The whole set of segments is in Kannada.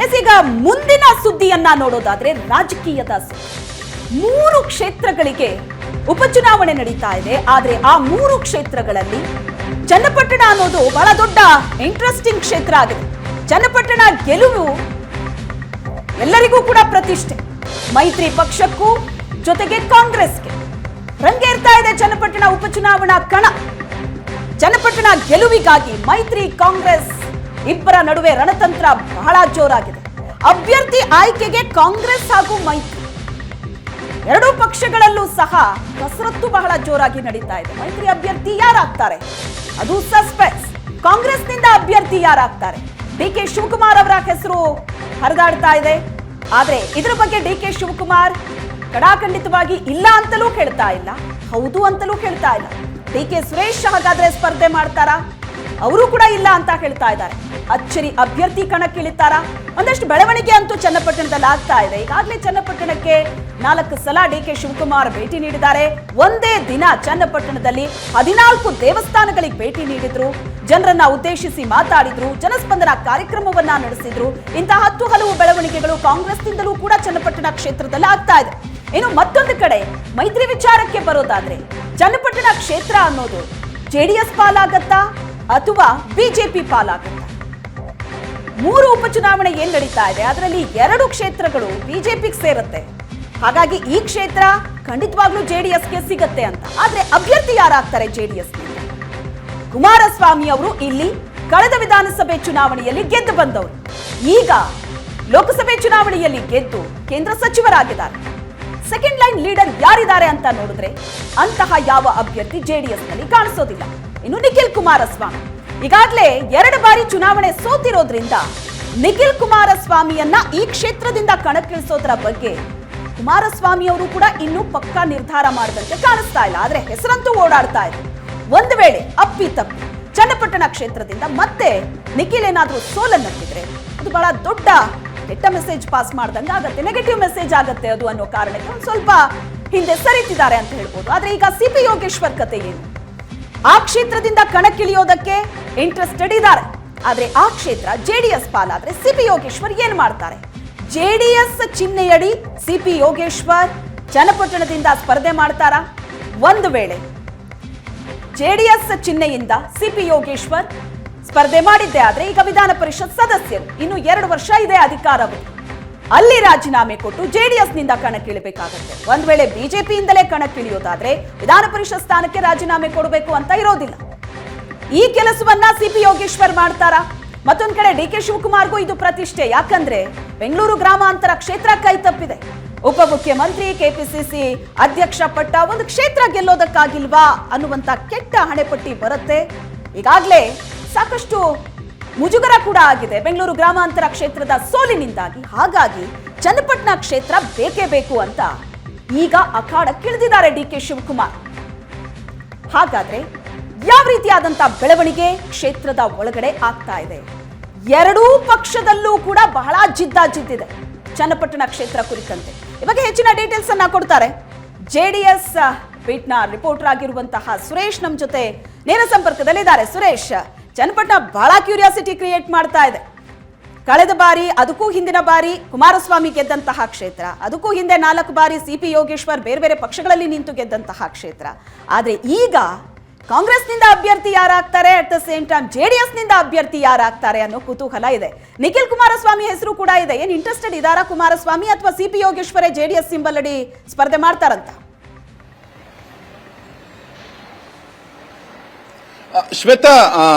ಎಸ್, ಈಗ ಮುಂದಿನ ಸುದ್ದಿಯನ್ನ ನೋಡೋದಾದ್ರೆ ರಾಜಕೀಯದ ಸುದ್ದಿ. 3 ಕ್ಷೇತ್ರಗಳಿಗೆ ಉಪಚುನಾವಣೆ ನಡೀತಾ ಇದೆ. ಆದ್ರೆ ಆ 3 ಕ್ಷೇತ್ರಗಳಲ್ಲಿ ಚನ್ನಪಟ್ಟಣ ಅನ್ನೋದು ಬಹಳ ದೊಡ್ಡ ಇಂಟ್ರೆಸ್ಟಿಂಗ್ ಕ್ಷೇತ್ರ ಆಗಿದೆ. ಚನ್ನಪಟ್ಟಣ ಗೆಲುವು ಎಲ್ಲರಿಗೂ ಕೂಡ ಪ್ರತಿಷ್ಠೆ. ಮೈತ್ರಿ ಪಕ್ಷಕ್ಕೂ ಜೊತೆಗೆ ಕಾಂಗ್ರೆಸ್ಗೆ ರಂಗೇರ್ತಾ ಇದೆ ಚನ್ನಪಟ್ಟಣ ಉಪಚುನಾವಣಾ ಕಣ. ಚನ್ನಪಟ್ಟಣ ಗೆಲುವಿಗಾಗಿ ಮೈತ್ರಿ ಕಾಂಗ್ರೆಸ್ ಇಬ್ಬರ ನಡುವೆ ರಣತಂತ್ರ ಬಹಳ ಜೋರಾಗಿದೆ. ಅಭ್ಯರ್ಥಿ ಆಯ್ಕೆಗೆ ಕಾಂಗ್ರೆಸ್ ಹಾಗೂ ಮೈತ್ರಿ ಎರಡೂ ಪಕ್ಷಗಳಲ್ಲೂ ಸಹ ಕಸರತ್ತು ಬಹಳ ಜೋರಾಗಿ ನಡೀತಾ ಇದೆ. ಮೈತ್ರಿ ಅಭ್ಯರ್ಥಿ ಯಾರಾಗ್ತಾರೆ ಅದು ಸಸ್ಪೆನ್ಸ್. ಕಾಂಗ್ರೆಸ್ನಿಂದ ಅಭ್ಯರ್ಥಿ ಯಾರಾಗ್ತಾರೆ? ಡಿಕೆ ಶಿವಕುಮಾರ್ ಅವರ ಹೆಸರು ಹರಿದಾಡ್ತಾ ಇದೆ. ಆದ್ರೆ ಇದರ ಬಗ್ಗೆ ಡಿಕೆ ಶಿವಕುಮಾರ್ ಕಡಾಖಂಡಿತವಾಗಿ ಇಲ್ಲ ಅಂತಲೂ ಹೇಳ್ತಾ ಇಲ್ಲ, ಹೌದು ಅಂತಲೂ ಹೇಳ್ತಾ ಇಲ್ಲ. ಡಿಕೆ ಸುರೇಶ್ ಹಾಗಾದ್ರೆ ಸ್ಪರ್ಧೆ ಮಾಡ್ತಾರಾ? ಅವರು ಕೂಡ ಇಲ್ಲ ಅಂತ ಹೇಳ್ತಾ ಇದ್ದಾರೆ. ಅಚ್ಚರಿ ಅಭ್ಯರ್ಥಿ ಕಣಕ್ಕಿಳಿತಾರಾ? ಒಂದಷ್ಟು ಬೆಳವಣಿಗೆ ಅಂತೂ ಚನ್ನಪಟ್ಟಣದಲ್ಲಿ ಆಗ್ತಾ ಇದೆ. ಈಗಾಗಲೇ ಚನ್ನಪಟ್ಟಣಕ್ಕೆ 4 ಸಲ ಡಿಕೆ ಶಿವಕುಮಾರ್ ಭೇಟಿ ನೀಡಿದ್ದಾರೆ. ಒಂದೇ ದಿನ ಚನ್ನಪಟ್ಟಣದಲ್ಲಿ 14 ದೇವಸ್ಥಾನಗಳಿಗೆ ಭೇಟಿ ನೀಡಿದ್ರು, ಜನರನ್ನ ಉದ್ದೇಶಿಸಿ ಮಾತಾಡಿದ್ರು, ಜನಸ್ಪಂದನ ಕಾರ್ಯಕ್ರಮವನ್ನ ನಡೆಸಿದ್ರು. ಇಂತಹ 10 ಹಲವು ಬೆಳವಣಿಗೆಗಳು ಕಾಂಗ್ರೆಸ್ನಿಂದಲೂ ಕೂಡ ಚನ್ನಪಟ್ಟಣ ಕ್ಷೇತ್ರದಲ್ಲಿ ಆಗ್ತಾ ಇದೆ. ಇನ್ನು ಮತ್ತೊಂದು ಕಡೆ ಮೈತ್ರಿ ವಿಚಾರಕ್ಕೆ ಬರೋದಾದ್ರೆ ಚನ್ನಪಟ್ಟಣ ಕ್ಷೇತ್ರ ಅನ್ನೋದು ಜೆಡಿಎಸ್ ಪಾಲಾಗತ್ತಾ ಅಥವಾ ಬಿಜೆಪಿ ಪಾಲಾಗತ್ತಾ? 3 ಉಪಚುನಾವಣೆ ಏನ್ ನಡೀತಾ ಇದೆ ಅದರಲ್ಲಿ 2 ಕ್ಷೇತ್ರಗಳು ಬಿಜೆಪಿಗೆ ಸೇರುತ್ತೆ. ಹಾಗಾಗಿ ಈ ಕ್ಷೇತ್ರ ಖಂಡಿತವಾಗ್ಲೂ ಜೆಡಿಎಸ್ಗೆ ಸಿಗತ್ತೆ ಅಂತ. ಆದ್ರೆ ಅಭ್ಯರ್ಥಿ ಯಾರಾಗ್ತಾರೆ ಜೆಡಿಎಸ್? ಕುಮಾರಸ್ವಾಮಿ ಅವರು ಇಲ್ಲಿ ಕಳೆದ ವಿಧಾನಸಭೆ ಚುನಾವಣೆಯಲ್ಲಿ ಗೆದ್ದು ಬಂದವರು. ಈಗ ಲೋಕಸಭೆ ಚುನಾವಣೆಯಲ್ಲಿ ಗೆದ್ದು ಕೇಂದ್ರ ಸಚಿವರಾಗಿದ್ದಾರೆ. ಸೆಕೆಂಡ್ ಲೈನ್ ಲೀಡರ್ ಯಾರಿದ್ದಾರೆ ಅಂತ ನೋಡಿದ್ರೆ ಅಂತಹ ಯಾವ ಅಭ್ಯರ್ಥಿ ಜೆಡಿಎಸ್ ನಲ್ಲಿ ಕಾಣಿಸೋದಿಲ್ಲ. ಇನ್ನು ನಿಖಿಲ್ ಕುಮಾರಸ್ವಾಮಿ ಈಗಾಗಲೇ 2 ಬಾರಿ ಚುನಾವಣೆ ಸೋತಿರೋದ್ರಿಂದ ನಿಖಿಲ್ ಕುಮಾರಸ್ವಾಮಿಯನ್ನ ಈ ಕ್ಷೇತ್ರದಿಂದ ಕಣಕ್ಕಿಳಿಸೋದ್ರ ಬಗ್ಗೆ ಕುಮಾರಸ್ವಾಮಿ ಅವರು ಕೂಡ ಇನ್ನೂ ಪಕ್ಕಾ ನಿರ್ಧಾರ ಮಾಡದಂತೆ ಕಾಣಿಸ್ತಾ ಇಲ್ಲ. ಆದ್ರೆ ಹೆಸರಂತೂ ಓಡಾಡ್ತಾ ಇದೆ. ಒಂದು ವೇಳೆ ಅಪ್ಪಿತಪ್ಪಿ ಚನ್ನಪಟ್ಟಣ ಕ್ಷೇತ್ರದಿಂದ ಮತ್ತೆ ನಿಖಿಲ್ ಏನಾದ್ರೂ ಸೋಲನ್ನಪ್ಪಿದ್ರೆ ಅದು ಬಹಳ ದೊಡ್ಡ ಕೆಟ್ಟ ಮೆಸೇಜ್ ಪಾಸ್ ಮಾಡ್ದಂಗೆ ಆಗತ್ತೆ, ನೆಗೆಟಿವ್ ಮೆಸೇಜ್ ಆಗತ್ತೆ ಅದು ಅನ್ನೋ ಕಾರಣಕ್ಕೆ ಒಂದು ಸ್ವಲ್ಪ ಹಿಂದೆ ಸರಿತಿದ್ದಾರೆ ಅಂತ ಹೇಳ್ಬೋದು. ಆದ್ರೆ ಈಗ ಸಿಪಿ ಯೋಗೇಶ್ವರ್ ಕತೆ ಏನು? ಆ ಕ್ಷೇತ್ರದಿಂದ ಕಣಕ್ಕಿಳಿಯೋದಕ್ಕೆ ಇಂಟ್ರೆಸ್ಟೆಡ್ ಇದ್ದಾರೆ. ಆದ್ರೆ ಆ ಕ್ಷೇತ್ರ ಜೆಡಿಎಸ್ ಪಾಲಾದ್ರೆ ಸಿಪಿ ಯೋಗೇಶ್ವರ್ ಏನ್ ಮಾಡ್ತಾರೆ? ಜೆಡಿಎಸ್ ಚಿಹ್ನೆಯಡಿ ಸಿಪಿ ಯೋಗೇಶ್ವರ್ ಚನ್ನಪಟ್ಟಣದಿಂದ ಸ್ಪರ್ಧೆ ಮಾಡ್ತಾರಾ? ಒಂದು ವೇಳೆ ಜೆಡಿಎಸ್ ಚಿಹ್ನೆಯಿಂದ ಸಿಪಿ ಯೋಗೇಶ್ವರ್ ಸ್ಪರ್ಧೆ ಮಾಡಿದ್ದೆ ಆದ್ರೆ ಈಗ ವಿಧಾನ ಪರಿಷತ್ ಸದಸ್ಯರು ಇನ್ನು 2 ವರ್ಷ ಇದೆ ಅಧಿಕಾರವು, ಅಲ್ಲಿ ರಾಜೀನಾಮೆ ಕೊಟ್ಟು ಜೆಡಿಎಸ್ ನಿಂದ ಕಣಕ್ಕಿಳಿಬೇಕಾಗತ್ತೆ. ಒಂದ್ ವೇಳೆ ಬಿಜೆಪಿಯಿಂದಲೇ ಕಣಕ್ಕಿಳಿಯೋದಾದ್ರೆ ವಿಧಾನ ಪರಿಷತ್ ಸ್ಥಾನಕ್ಕೆ ರಾಜೀನಾಮೆ ಕೊಡಬೇಕು ಅಂತ ಇರೋದಿಲ್ಲ. ಈ ಕೆಲಸವನ್ನ ಸಿಪಿ ಯೋಗೇಶ್ವರ್ ಮಾಡ್ತಾರಾ? ಮತ್ತೊಂದ್ ಕಡೆ ಡಿಕೆ ಶಿವಕುಮಾರ್ಗೂ ಇದು ಪ್ರತಿಷ್ಠೆ. ಯಾಕಂದ್ರೆ ಬೆಂಗಳೂರು ಗ್ರಾಮಾಂತರ ಕ್ಷೇತ್ರ ಕೈ ತಪ್ಪಿದೆ. ಉಪಮುಖ್ಯಮಂತ್ರಿ, ಕೆಪಿಸಿಸಿ ಅಧ್ಯಕ್ಷ ಪಟ್ಟ ಒಂದು ಕ್ಷೇತ್ರ ಗೆಲ್ಲೋದಕ್ಕಾಗಿಲ್ವಾ ಅನ್ನುವಂತ ಕೆಟ್ಟ ಹಣೆಪಟ್ಟಿ ಬರುತ್ತೆ. ಈಗಾಗಲೇ ಸಾಕಷ್ಟು ಮುಜುಗರ ಕೂಡ ಆಗಿದೆ ಬೆಂಗಳೂರು ಗ್ರಾಮಾಂತರ ಕ್ಷೇತ್ರದ ಸೋಲಿನಿಂದಾಗಿ. ಹಾಗಾಗಿ ಚನ್ನಪಟ್ಟಣ ಕ್ಷೇತ್ರ ಬೇಕೇ ಬೇಕು ಅಂತ ಈಗ ಅಖಾಡಕ್ಕಿಳಿದಿದ್ದಾರೆ ಡಿಕೆ ಶಿವಕುಮಾರ್. ಹಾಗಾದ್ರೆ ಯಾವ ರೀತಿಯಾದಂತ ಬೆಳವಣಿಗೆ ಕ್ಷೇತ್ರದ ಒಳಗಡೆ ಆಗ್ತಾ ಇದೆ? ಎರಡೂ ಪಕ್ಷದಲ್ಲೂ ಕೂಡ ಬಹಳ ಜಿದ್ದಾಜಿದ್ದಿದೆ ಚನ್ನಪಟ್ಟಣ ಕ್ಷೇತ್ರ ಕುರಿತಂತೆ. ಈ ಬಗ್ಗೆ ಹೆಚ್ಚಿನ ಡೀಟೇಲ್ಸ್ ಅನ್ನ ಕೊಡ್ತಾರೆ ಜೆಡಿಎಸ್ ಬೀಟ್ನ ರಿಪೋರ್ಟರ್ ಆಗಿರುವಂತಹ ಸುರೇಶ್ ನಮ್ಮ ಜೊತೆ ನೇರ ಸಂಪರ್ಕದಲ್ಲಿದ್ದಾರೆ. ಸುರೇಶ್, ಚನ್ನಪಟ್ಟಣ ಬಹಳ ಕ್ಯೂರಿಯಾಸಿಟಿ ಕ್ರಿಯೇಟ್ ಮಾಡ್ತಾ ಇದೆ. ಕಳೆದ ಬಾರಿ, ಅದಕ್ಕೂ ಹಿಂದಿನ ಬಾರಿ ಕುಮಾರಸ್ವಾಮಿ ಗೆದ್ದಂತಹ ಕ್ಷೇತ್ರ, ಅದಕ್ಕೂ ಹಿಂದೆ 4 ಬಾರಿ ಸಿಪಿ ಯೋಗೇಶ್ವರ್ ಬೇರೆ ಬೇರೆ ಪಕ್ಷಗಳಲ್ಲಿ ನಿಂತು ಗೆದ್ದಂತಹ ಕ್ಷೇತ್ರ. ಆದ್ರೆ ಈಗ ಕಾಂಗ್ರೆಸ್ನಿಂದ ಅಭ್ಯರ್ಥಿ ಯಾರಾಗ್ತಾರೆ, at the same time JDS ನಿಂದ ಅಭ್ಯರ್ಥಿ ಯಾರಾಗ್ತಾರೆ ಅನ್ನೋ ಕುತೂಹಲ ಇದೆ. ನಿಖಿಲ್ ಕುಮಾರಸ್ವಾಮಿ ಹೆಸರು ಕೂಡ ಇದೆ. ಏನ್ ಇಂಟ್ರೆಸ್ಟೆಡ್ ಇದಾರಾ ಕುಮಾರಸ್ವಾಮಿ ಅಥವಾ ಸಿಪಿ ಯೋಗೇಶ್ವರೇ ಜೆಡಿಎಸ್ ಸಿಂಬಲ್ ಅಡಿ ಸ್ಪರ್ಧೆ ಮಾಡ್ತಾರಂತ? ಶ್ವೇತಾ,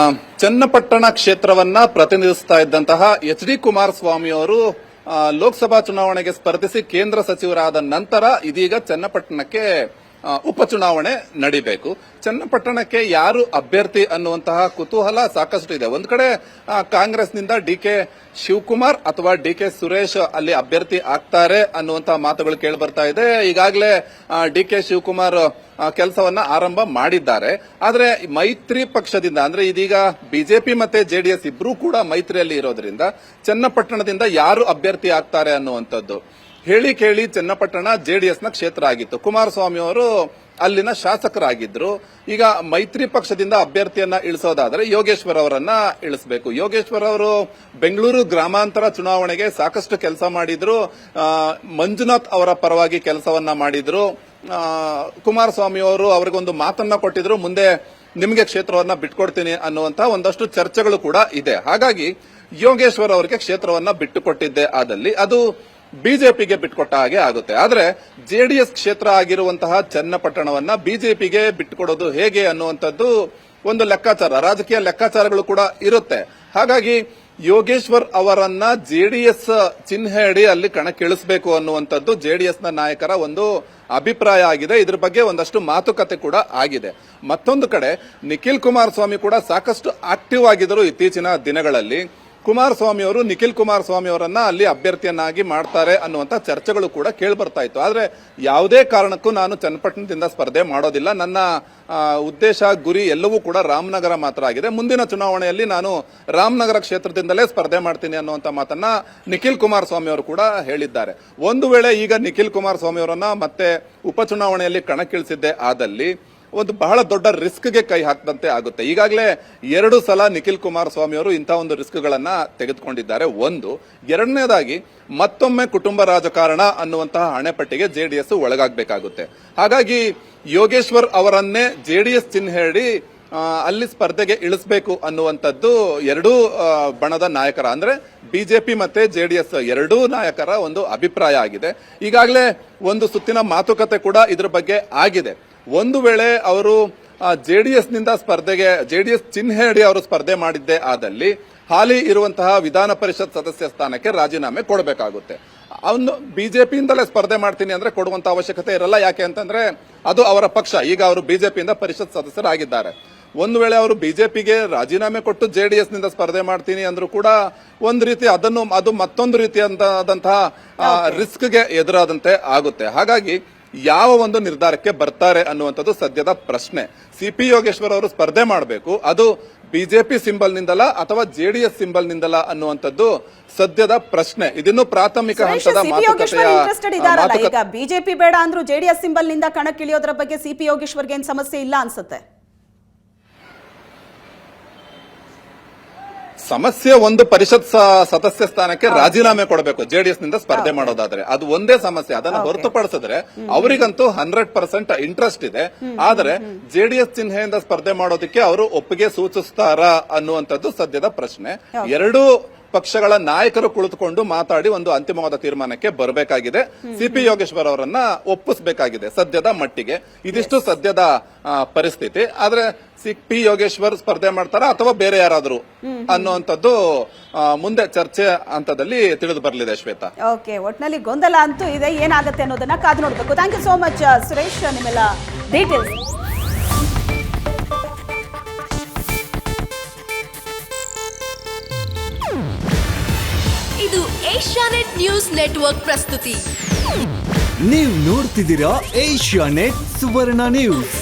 ಚನ್ನಪಟ್ಟಣ ಕ್ಷೇತ್ರವನ್ನ ಪ್ರತಿನಿಧಿಸ್ತಾ ಇದ್ದಂತಹ ಎಚ್ ಡಿ ಕುಮಾರಸ್ವಾಮಿ ಅವರು ಲೋಕಸಭಾ ಚುನಾವಣೆಗೆ ಸ್ಪರ್ಧಿಸಿ ಕೇಂದ್ರ ಸಚಿವರಾದ ನಂತರ ಇದೀಗ ಚನ್ನಪಟ್ಟಣಕ್ಕೆ ಉಪಚುನಾವಣೆ ನಡೀಬೇಕು. ಚನ್ನಪಟ್ಟಣಕ್ಕೆ ಯಾರು ಅಭ್ಯರ್ಥಿ ಅನ್ನುವಂತಹ ಕುತೂಹಲ ಸಾಕಷ್ಟು ಇದೆ. ಒಂದ್ ಕಡೆ ಕಾಂಗ್ರೆಸ್ನಿಂದ ಡಿಕೆ ಶಿವಕುಮಾರ್ ಅಥವಾ ಡಿಕೆ ಸುರೇಶ್ ಅಲ್ಲಿ ಅಭ್ಯರ್ಥಿ ಆಗ್ತಾರೆ ಅನ್ನುವಂತಹ ಮಾತುಗಳು ಕೇಳಿ ಬರ್ತಾ ಇದೆ. ಈಗಾಗಲೇ ಡಿಕೆ ಶಿವಕುಮಾರ್ ಕೆಲಸವನ್ನ ಆರಂಭ ಮಾಡಿದ್ದಾರೆ. ಆದ್ರೆ ಮೈತ್ರಿ ಪಕ್ಷದಿಂದ, ಅಂದ್ರೆ ಇದೀಗ ಬಿಜೆಪಿ ಮತ್ತೆ ಜೆಡಿಎಸ್ ಇಬ್ರು ಕೂಡ ಮೈತ್ರಿಯಲ್ಲಿ ಇರೋದ್ರಿಂದ ಚನ್ನಪಟ್ಟಣದಿಂದ ಯಾರು ಅಭ್ಯರ್ಥಿ ಆಗ್ತಾರೆ ಅನ್ನುವಂಥದ್ದು ಹೇಳಿ ಕೇಳಿ ಚನ್ನಪಟ್ಟಣ ಜೆಡಿಎಸ್ ನ ಕ್ಷೇತ್ರ ಆಗಿತ್ತು. ಕುಮಾರಸ್ವಾಮಿ ಅವರು ಅಲ್ಲಿನ ಶಾಸಕರಾಗಿದ್ರು. ಈಗ ಮೈತ್ರಿ ಪಕ್ಷದಿಂದ ಅಭ್ಯರ್ಥಿಯನ್ನ ಇಳಿಸೋದಾದ್ರೆ ಯೋಗೇಶ್ವರ್ ಅವರನ್ನ ಇಳಿಸಬೇಕು. ಯೋಗೇಶ್ವರ್ ಅವರು ಬೆಂಗಳೂರು ಗ್ರಾಮಾಂತರ ಚುನಾವಣೆಗೆ ಸಾಕಷ್ಟು ಕೆಲಸ ಮಾಡಿದ್ರು. ಮಂಜುನಾಥ್ ಅವರ ಪರವಾಗಿ ಕೆಲಸವನ್ನ ಮಾಡಿದ್ರು. ಕುಮಾರಸ್ವಾಮಿ ಅವರು ಅವರಿಗೊಂದು ಮಾತನ್ನ ಕೊಟ್ಟಿದ್ರು, ಮುಂದೆ ನಿಮಗೆ ಕ್ಷೇತ್ರವನ್ನ ಬಿಟ್ಕೊಡ್ತೀನಿ ಅನ್ನುವಂತ ಒಂದಷ್ಟು ಚರ್ಚೆಗಳು ಕೂಡ ಇದೆ. ಹಾಗಾಗಿ ಯೋಗೇಶ್ವರ್ ಅವರಿಗೆ ಕ್ಷೇತ್ರವನ್ನ ಬಿಟ್ಟುಕೊಟ್ಟಿದ್ದೆ ಆದಲ್ಲಿ ಅದು ಬಿಜೆಪಿಗೆ ಬಿಟ್ಕೊಟ್ಟ ಹಾಗೆ ಆಗುತ್ತೆ. ಆದ್ರೆ ಜೆಡಿಎಸ್ ಕ್ಷೇತ್ರ ಆಗಿರುವಂತಹ ಚನ್ನಪಟ್ಟಣವನ್ನ ಬಿಜೆಪಿಗೆ ಬಿಟ್ಟುಕೊಡೋದು ಹೇಗೆ ಅನ್ನುವಂಥದ್ದು ಒಂದು ಲೆಕ್ಕಾಚಾರ, ರಾಜಕೀಯ ಲೆಕ್ಕಾಚಾರಗಳು ಕೂಡ ಇರುತ್ತೆ. ಹಾಗಾಗಿ ಯೋಗೇಶ್ವರ್ ಅವರನ್ನ ಜೆಡಿಎಸ್ ಚಿಹ್ನೆ ಅಡಿ ಅಲ್ಲಿ ಕಣಕ್ಕಿಳಿಸಬೇಕು ಅನ್ನುವಂಥದ್ದು ಜೆಡಿಎಸ್ನ ನಾಯಕರ ಒಂದು ಅಭಿಪ್ರಾಯ ಆಗಿದೆ. ಇದ್ರ ಬಗ್ಗೆ ಒಂದಷ್ಟು ಮಾತುಕತೆ ಕೂಡ ಆಗಿದೆ. ಮತ್ತೊಂದು ಕಡೆ ನಿಖಿಲ್ ಕುಮಾರಸ್ವಾಮಿ ಕೂಡ ಸಾಕಷ್ಟು ಆಕ್ಟಿವ್ ಆಗಿದ್ದರು ಇತ್ತೀಚಿನ ದಿನಗಳಲ್ಲಿ. ಕುಮಾರಸ್ವಾಮಿ ಅವರು ನಿಖಿಲ್ ಕುಮಾರಸ್ವಾಮಿ ಅವರನ್ನ ಅಲ್ಲಿ ಅಭ್ಯರ್ಥಿಯನ್ನಾಗಿ ಮಾಡ್ತಾರೆ ಅನ್ನುವಂತ ಚರ್ಚೆಗಳು ಕೂಡ ಕೇಳಿಬರ್ತಾ ಇತ್ತು. ಆದ್ರೆ ಯಾವುದೇ ಕಾರಣಕ್ಕೂ ನಾನು ಚನ್ನಪಟ್ಟಣದಿಂದ ಸ್ಪರ್ಧೆ ಮಾಡೋದಿಲ್ಲ, ನನ್ನ ಉದ್ದೇಶ ಗುರಿ ಎಲ್ಲವೂ ಕೂಡ ರಾಮನಗರ ಮಾತ್ರ ಆಗಿದೆ, ಮುಂದಿನ ಚುನಾವಣೆಯಲ್ಲಿ ನಾನು ರಾಮನಗರ ಕ್ಷೇತ್ರದಿಂದಲೇ ಸ್ಪರ್ಧೆ ಮಾಡ್ತೀನಿ ಅನ್ನುವಂತ ಮಾತನ್ನ ನಿಖಿಲ್ ಕುಮಾರಸ್ವಾಮಿ ಅವರು ಕೂಡ ಹೇಳಿದ್ದಾರೆ. ಒಂದು ವೇಳೆ ಈಗ ನಿಖಿಲ್ ಕುಮಾರಸ್ವಾಮಿ ಅವರನ್ನ ಮತ್ತೆ ಉಪಚುನಾವಣೆಯಲ್ಲಿ ಕಣಕ್ಕಿಳಿಸಿದ್ದೇ ಆದಲ್ಲಿ ಒಂದು ಬಹಳ ದೊಡ್ಡ ರಿಸ್ಕ್ಗೆ ಕೈ ಹಾಕದಂತೆ ಆಗುತ್ತೆ. ಈಗಾಗಲೇ 2 ಸಲ ನಿಖಿಲ್ ಕುಮಾರಸ್ವಾಮಿ ಅವರು ಇಂತಹ ಒಂದು ರಿಸ್ಕ್ಗಳನ್ನ ತೆಗೆದುಕೊಂಡಿದ್ದಾರೆ. ಒಂದು, ಎರಡನೇದಾಗಿ ಮತ್ತೊಮ್ಮೆ ಕುಟುಂಬ ರಾಜಕಾರಣ ಅನ್ನುವಂತಹ ಹಣೆಪಟ್ಟಿಗೆ ಜೆಡಿಎಸ್ ಒಳಗಾಗಬೇಕಾಗುತ್ತೆ. ಹಾಗಾಗಿ ಯೋಗೇಶ್ವರ್ ಅವರನ್ನೇ ಜೆಡಿಎಸ್ ಚಿಹ್ನೆ ಅಡಿ ಅಲ್ಲಿ ಸ್ಪರ್ಧೆಗೆ ಇಳಿಸಬೇಕು ಅನ್ನುವಂಥದ್ದು ಎರಡೂ ಬಣದ ನಾಯಕರ ಅಂದ್ರೆ ಬಿಜೆಪಿ ಮತ್ತೆ ಜೆಡಿಎಸ್ ಎರಡೂ ನಾಯಕರ ಒಂದು ಅಭಿಪ್ರಾಯ ಆಗಿದೆ. ಈಗಾಗಲೇ ಒಂದು ಸುತ್ತಿನ ಮಾತುಕತೆ ಕೂಡ ಇದ್ರ ಬಗ್ಗೆ ಆಗಿದೆ. ಒಂದು ವೇಳೆ ಅವರು ಜೆಡಿಎಸ್ ನಿಂದ ಜೆಡಿಎಸ್ ಚಿಹ್ನೆ ಅಡಿ ಅವರು ಸ್ಪರ್ಧೆ ಮಾಡಿದ್ದೇ ಆದಲ್ಲಿ ಹಾಲಿ ಇರುವಂತಹ ವಿಧಾನ ಪರಿಷತ್ ಸದಸ್ಯ ಸ್ಥಾನಕ್ಕೆ ರಾಜೀನಾಮೆ ಕೊಡಬೇಕಾಗುತ್ತೆ. ಅವನು ಬಿಜೆಪಿಯಿಂದಲೇ ಸ್ಪರ್ಧೆ ಮಾಡ್ತೀನಿ ಅಂದ್ರೆ ಕೊಡುವಂತ ಅವಶ್ಯಕತೆ ಇರಲ್ಲ. ಯಾಕೆ ಅಂತಂದ್ರೆ ಅದು ಅವರ ಪಕ್ಷ. ಈಗ ಅವರು ಬಿಜೆಪಿಯಿಂದ ಪರಿಷತ್ ಸದಸ್ಯರಾಗಿದ್ದಾರೆ. ಒಂದು ವೇಳೆ ಅವರು ಬಿಜೆಪಿಗೆ ರಾಜೀನಾಮೆ ಕೊಟ್ಟು ಜೆಡಿಎಸ್ ನಿಂದ ಸ್ಪರ್ಧೆ ಮಾಡ್ತೀನಿ ಅಂದ್ರೂ ಕೂಡ ಒಂದು ರೀತಿ ಅದು ಮತ್ತೊಂದು ರೀತಿಯಾದಂತಹ ರಿಸ್ಕ್ಗೆ ಎದುರಾದಂತೆ ಆಗುತ್ತೆ. ಹಾಗಾಗಿ ಯಾವ ಒಂದು ನಿರ್ಧಾರಕ್ಕೆ ಬರ್ತಾರೆ ಅನ್ನುವಂಥದ್ದು ಸದ್ಯದ ಪ್ರಶ್ನೆ. ಸಿಪಿ ಯೋಗೇಶ್ವರ್ ಅವರು ಸ್ಪರ್ಧೆ ಮಾಡಬೇಕು, ಅದು ಬಿಜೆಪಿ ಸಿಂಬಲ್ ನಿಂದಲ್ಲ ಅಥವಾ ಜೆಡಿಎಸ್ ಸಿಂಬಲ್ ನಿಂದಲ್ಲ ಅನ್ನುವಂಥದ್ದು ಸದ್ಯದ ಪ್ರಶ್ನೆ. ಇದನ್ನು ಪ್ರಾಥಮಿಕ ಹಂತದ ಮಾತುಕತೆ. ಈಗ ಬಿಜೆಪಿ ಬೇಡ ಅಂದ್ರೂ ಜೆಡಿಎಸ್ ಸಿಂಬಲ್ ನಿಂದ ಕಣಕ್ಕಿಳಿಯೋದ್ರ ಬಗ್ಗೆ ಸಿಪಿ ಯೋಗೇಶ್ವರ್ಗೆ ಏನ್ ಸಮಸ್ಯೆ ಇಲ್ಲ ಅನ್ಸುತ್ತೆ? ಸಮಸ್ಯೆ ಒಂದು ಪರಿಷತ್ ಸದಸ್ಯ ಸ್ಥಾನಕ್ಕೆ ರಾಜೀನಾಮೆ ಕೊಡಬೇಕು ಜೆಡಿಎಸ್ ನಿಂದ ಸ್ಪರ್ಧೆ ಮಾಡೋದಾದ್ರೆ, ಅದು ಒಂದೇ ಸಮಸ್ಯೆ. ಅದನ್ನು ಹೊರತುಪಡಿಸಿದ್ರೆ ಅವರಿಗಂತೂ 100% ಇಂಟ್ರೆಸ್ಟ್ ಇದೆ. ಆದರೆ ಜೆಡಿಎಸ್ ಚಿಹ್ನೆಯಿಂದ ಸ್ಪರ್ಧೆ ಮಾಡೋದಕ್ಕೆ ಅವರು ಒಪ್ಪಿಗೆ ಸೂಚಿಸ್ತಾರಾ ಅನ್ನುವಂಥದ್ದು ಸದ್ಯದ ಪ್ರಶ್ನೆ. ಎರಡೂ ಪಕ್ಷಗಳ ನಾಯಕರು ಕುಳಿತುಕೊಂಡು ಮಾತಾಡಿ ಒಂದು ಅಂತಿಮವಾದ ತೀರ್ಮಾನಕ್ಕೆ ಬರಬೇಕಾಗಿದೆ. ಸಿಪಿ ಯೋಗೇಶ್ವರ್ ಅವರನ್ನ ಒಪ್ಪಿಸಬೇಕಾಗಿದೆ ಸದ್ಯದ ಮಟ್ಟಿಗೆ. ಇದಿಷ್ಟು ಸದ್ಯದ ಪರಿಸ್ಥಿತಿ. ಆದ್ರೆ ಸಿಪಿ ಯೋಗೇಶ್ವರ್ ಸ್ಪರ್ಧೆ ಮಾಡ್ತಾರಾ ಅಥವಾ ಬೇರೆ ಯಾರಾದ್ರೂ ಅನ್ನುವಂಥದ್ದು ಮುಂದೆ ಚರ್ಚೆ ಹಂತದಲ್ಲಿ ತಿಳಿದು ಬರಲಿದೆ. ಶ್ವೇತಾ, ಓಕೆ, ಒಟ್ನಲ್ಲಿ ಗೊಂದಲ ಅಂತೂ ಇದೆ. ಏನಾಗುತ್ತೆ ಅನ್ನೋದನ್ನ ಕಾದು ನೋಡಬೇಕು. Thank you so much Suresh, ನಿಮ್ಮೆಲ್ಲ ಡೀಟೇಲ್ಸ್. ಇದು ಏಷ್ಯಾನೆಟ್ ನ್ಯೂಸ್ ನೆಟ್ವರ್ಕ್ ಪ್ರಸ್ತುತಿ. ನೀವು ನೋಡ್ತಿದ್ದೀರಾ ಏಷ್ಯಾನೆಟ್ ಸುವರ್ಣ ನ್ಯೂಸ್.